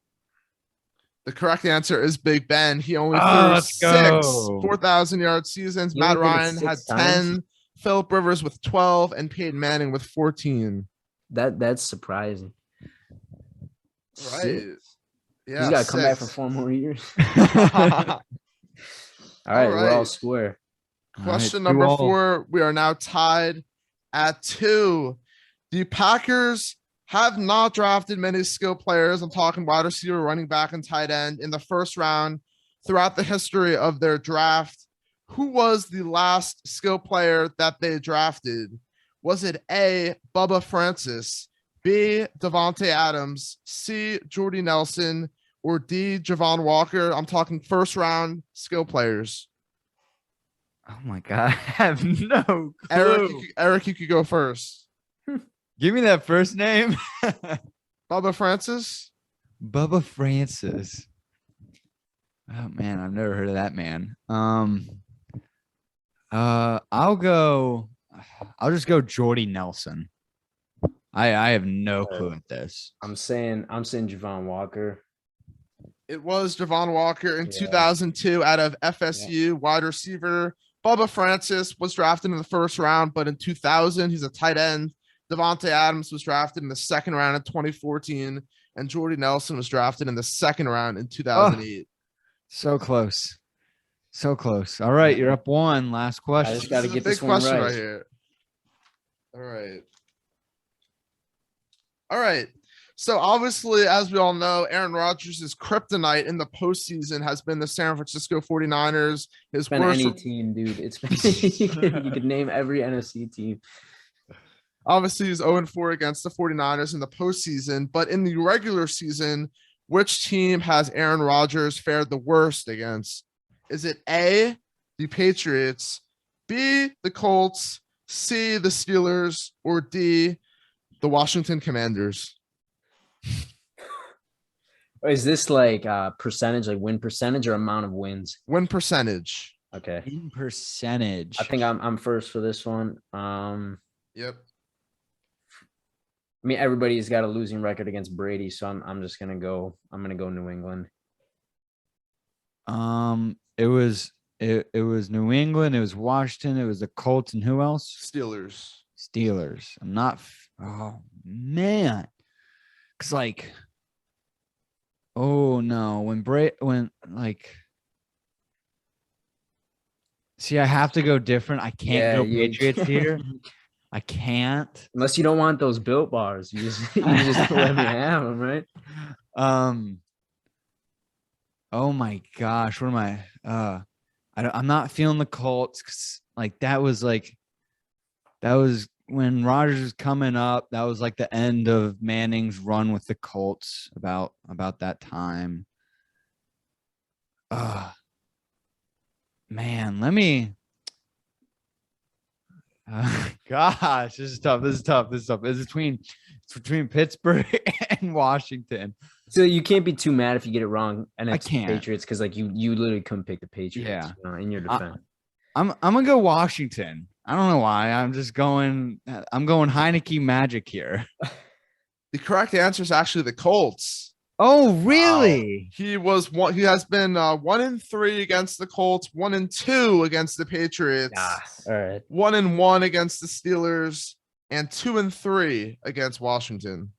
The correct answer is Big Ben. He only threw 6 4,000-yard seasons. Matt Ryan had 10. Phillip Rivers with 12 and Peyton Manning with 14. That's surprising. Right. Yeah. He's got to come back for 4 more years. All right, we're all square. Question number 4. We are now tied at 2. The Packers have not drafted many skill players. I'm talking wide receiver, running back, and tight end in the first round throughout the history of their draft. Who was the last skill player that they drafted? Was it A, Bubba Francis, B, Devontae Adams, C, Jordy Nelson, or D, Javon Walker? I'm talking first round skill players. Oh my God. I have no clue. Eric, you could go first. Give me that first name. Bubba Francis? Bubba Francis. Oh man, I've never heard of that man. I'll just go Jordy Nelson. I have no clue at this. I'm saying Javon Walker. It was Javon Walker in 2002 out of FSU, wide receiver. Bubba Francis was drafted in the first round, but in 2000, he's a tight end. Devontae Adams was drafted in the second round in 2014, and Jordy Nelson was drafted in the second round in 2008. So close. So close. All right, you're up 1. Last question. I just got to get this one right here. All right. All right. So obviously, as we all know, Aaron Rodgers' kryptonite in the postseason has been the San Francisco 49ers. It's been any team, dude. It's been you could name every NFC team. Obviously, he's 0-4 against the 49ers in the postseason, but in the regular season, which team has Aaron Rodgers fared the worst against? Is it A, the Patriots, B, the Colts, C, the Steelers, or D, the Washington Commanders? Is this like percentage, like win percentage or amount of wins? Win percentage. Okay. In percentage. I think I'm first for this one. Yep. I mean, everybody's got a losing record against Brady, so I'm just gonna go. I'm gonna go New England. It was New England, it was Washington, it was the Colts, and who else? Steelers. I'm not. Oh man, because like, oh no, see, I have to go different. I can't go Patriots here. I can't. Unless you don't want those built bars. You just let me have them, right? Oh my gosh, what am I? I'm not feeling the Colts because that was when Rodgers was coming up. That was like the end of Manning's run with the Colts about that time. Man, let me. Gosh, this is tough. It's between Pittsburgh and Washington. So you can't be too mad if you get it wrong, and it's I can't. Patriots because like you literally couldn't pick the Patriots. Yeah. In your defense. I'm gonna go Washington. I don't know why. I'm going Heineke Magic here. The correct answer is actually the Colts. Oh, really? He has been 1-3 against the Colts, 1-2 against the Patriots. All right. 1-1 against the Steelers, and 2-3 against Washington.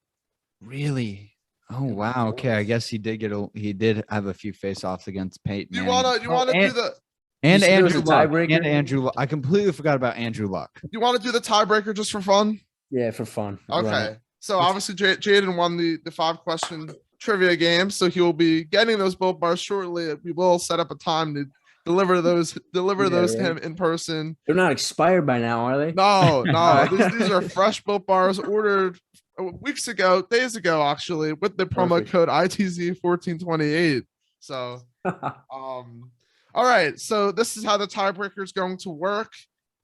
Really? Oh wow. Okay, I guess he did have a few face-offs against Peyton. You wanna do the and You Andrew Luck. tiebreaker? And Andrew Luck. I completely forgot about Andrew Luck. You want to do the tiebreaker just for fun? Yeah, for fun. Okay. Right. So obviously Jaden won the 5-question trivia game, so he will be getting those built bars shortly. We will set up a time to deliver those to him in person. They're not expired by now, are they? No. These are fresh built bars ordered days ago, actually, with the promo code ITZ1428. So all right, so this is how the tiebreaker is going to work.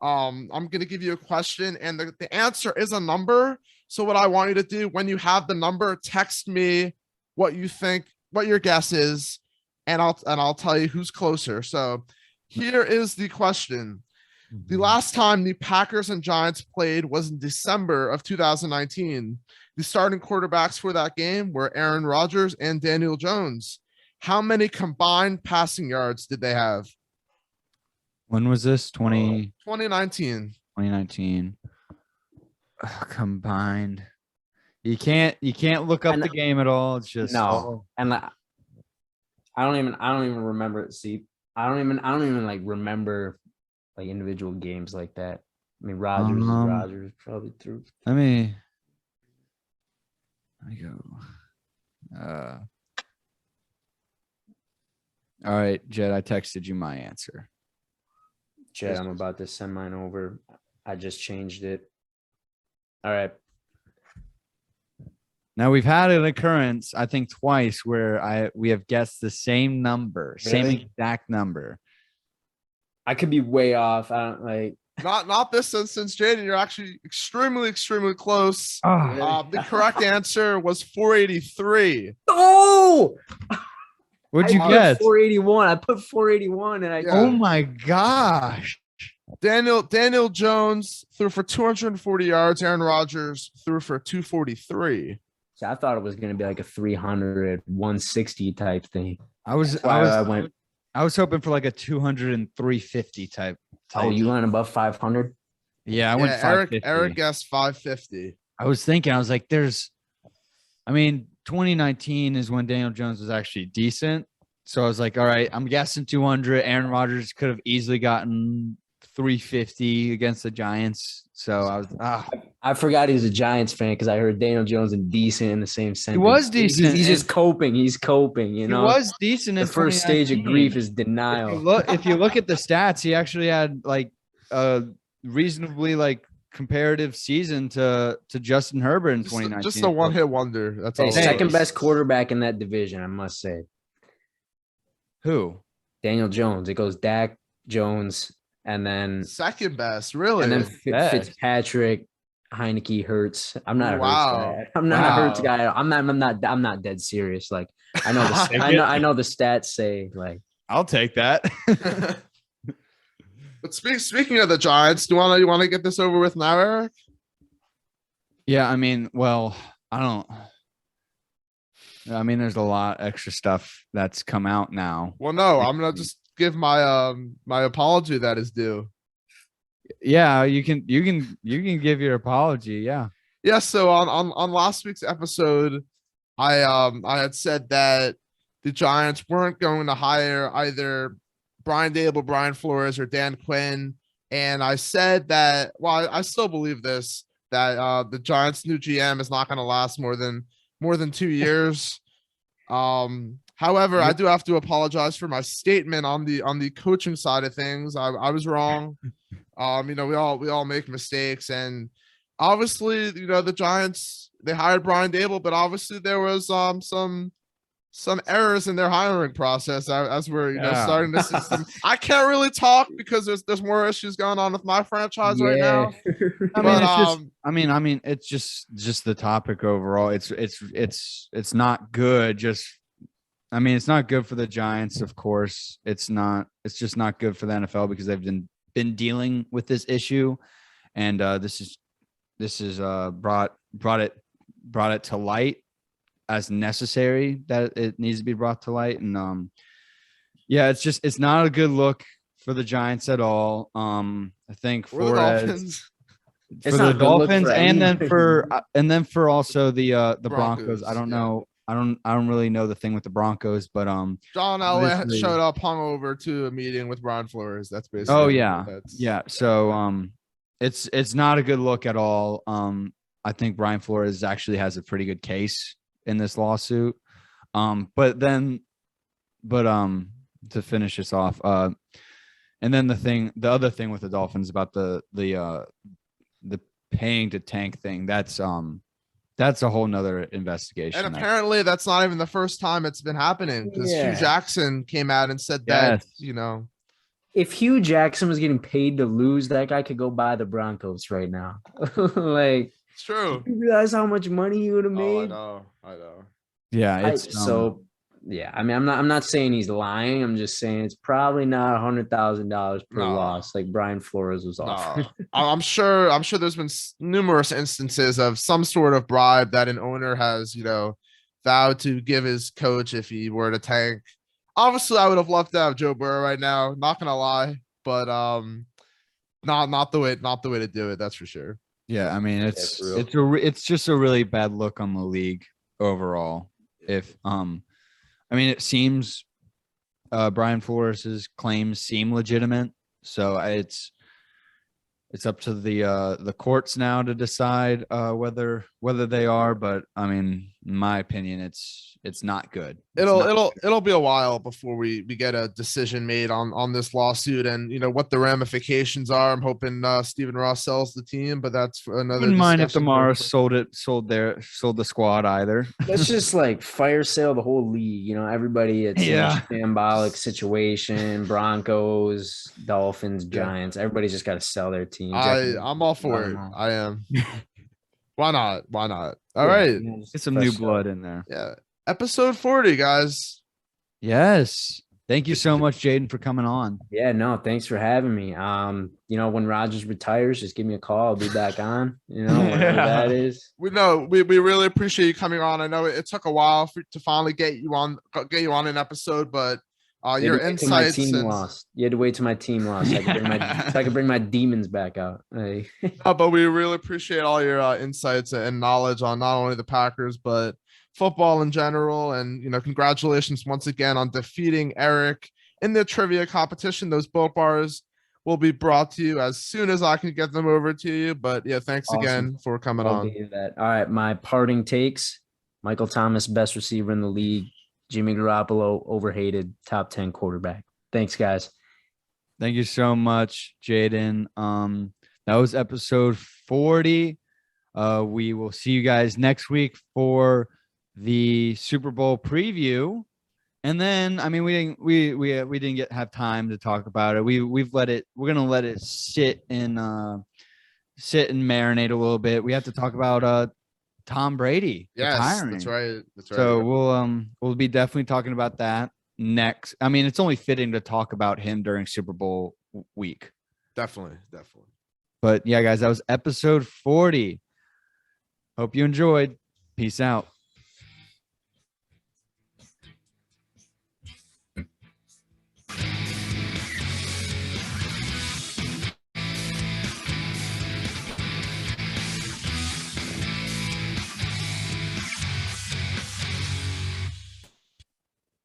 I'm going to give you a question, and the answer is a number. So what I want you to do when you have the number, text me what you think, what your guess is, and I'll tell you who's closer. So here is the question. The last time the Packers and Giants played was in December of 2019. The starting quarterbacks for that game were Aaron Rodgers and Daniel Jones. How many combined passing yards did they have? When was this? 2019. 2019. Combined. You can't look up the game at all. It's just and I don't even remember. See, I don't even like remember like individual games like that. I mean, Rodgers probably threw. Let me go. All right, Jed, I texted you my answer. Jed, I'm about to send mine over. I just changed it. All right. Now we've had an occurrence, I think twice, where we have guessed the same number, same exact number. I could be way off. I don't like. Not this instance, Jaden. You're actually extremely close. Oh. The correct answer was 483. Oh. What'd you get? 481. I put 481, and Oh my gosh! Daniel Jones threw for 240 yards. Aaron Rodgers threw for 243. So I thought it was going to be like a 300, 160 type thing. I was hoping for like a 200 and 350 type. Oh, you went above 500? Yeah, I went 550. Eric guessed 550. I was like, 2019 is when Daniel Jones was actually decent. So I was like, all right, I'm guessing 200. Aaron Rodgers could have easily gotten 350 against the Giants. So I was, I forgot he was a Giants fan because I heard Daniel Jones and decent in the same sentence. He was decent. He's just coping. He's coping, you know. He was decent. The first stage of grief is denial. If you look at the stats, he actually had like a reasonably like comparative season to Justin Herbert in 2019. Just a one-hit wonder. That's all. Second best quarterback in that division, I must say. Who? Daniel Jones. It goes Dak, Jones, and then Second best, really. and then Best. Fitzpatrick, Heineke, Hurts. I'm not a Hurts Wow. guy. I'm not a Hurts Wow. guy. I'm not dead serious. Like I know the I know the stats say like I'll take that. But speaking of the Giants, you want to get this over with now, Eric? Yeah, I mean, well, there's a lot extra stuff that's come out now. Well, no, I'm gonna just give my my apology that is due. Yeah, you can give your apology. Yeah. Yeah, so on last week's episode, I had said that the Giants weren't going to hire either Brian Dable, Brian Flores, or Dan Quinn, and I said that. Well, I still believe this, that the Giants' new GM is not going to last more than 2 years. However, I do have to apologize for my statement on the coaching side of things. I was wrong. We all make mistakes, and obviously, the Giants, they hired Brian Dable, but obviously there was some errors in their hiring process as we're starting to see some. I can't really talk because there's more issues going on with my franchise right now. It's just the topic overall. It's not good. It's not good for the Giants, of course. It's just not good for the NFL because they've been dealing with this issue, and this is brought it to light as necessary that it needs to be brought to light. And it's not a good look for the Giants at all. I think for the Dolphins and then for also the Broncos. I don't know. I don't really know the thing with the Broncos, but John Elway showed up hungover to a meeting with Brian Flores. That's basically. Oh yeah. So it's not a good look at all. I think Brian Flores actually has a pretty good case in this lawsuit. But to finish this off, and then the other thing with the Dolphins about the paying to tank thing, that's a whole nother investigation. And apparently that's not even the first time it's been happening, because Hugh Jackson came out and said that, if Hugh Jackson was getting paid to lose, that guy could go buy the Broncos right now. Like, it's true. You realize how much money he would have made? I know. Yeah. I'm not saying he's lying. I'm just saying it's probably not $100,000 per loss like Brian Flores was offering. I'm sure there's been numerous instances of some sort of bribe that an owner has, vowed to give his coach if he were to tank. Obviously, I would have loved to have Joe Burrow right now. Not gonna lie, but not the way to do it. That's for sure. Yeah, I mean it's just a really bad look on the league overall. If it seems Brian Flores's claims seem legitimate, so it's up to the courts now to decide whether they are. But I mean, in my opinion, it's not good. It'll be a while before we get a decision made on this lawsuit and what the ramifications are. I'm hoping Stephen Ross sells the team, but that's for another. Wouldn't mind if Tomorrow sold the squad either. Let's just like fire sale the whole league. Everybody. It's a shambolic situation. Broncos, Dolphins, Giants. Everybody's just got to sell their team. I'm all for it. I am. Why not? All right. Get some new blood in there. Yeah. Episode 40, guys. Yes. Thank you so much, Jaden, for coming on. Yeah, no, thanks for having me. When Rodgers retires, just give me a call. I'll be back on, whatever that is. We really appreciate you coming on. I know it took a while to finally get you on an episode, but your insights. You had to wait till my team lost. So I could bring my demons back out. Hey. But we really appreciate all your insights and knowledge on not only the Packers, but football in general. And, congratulations once again on defeating Eric in the trivia competition. Those Built Bars will be brought to you as soon as I can get them over to you. But yeah, thanks again for coming on. All right. My parting takes: Michael Thomas, best receiver in the league. Jimmy Garoppolo, overhated, top 10 quarterback. Thanks, guys. Thank you so much, Jaden. That was episode 40. We will see you guys next week for the Super Bowl preview. And then, I mean, we didn't have time to talk about it. We're gonna let it sit and marinate a little bit. We have to talk about Tom Brady retiring. That's right. That's right. So we'll be definitely talking about that next. I mean, it's only fitting to talk about him during Super Bowl week. Definitely. But yeah, guys, that was episode 40. Hope you enjoyed. Peace out.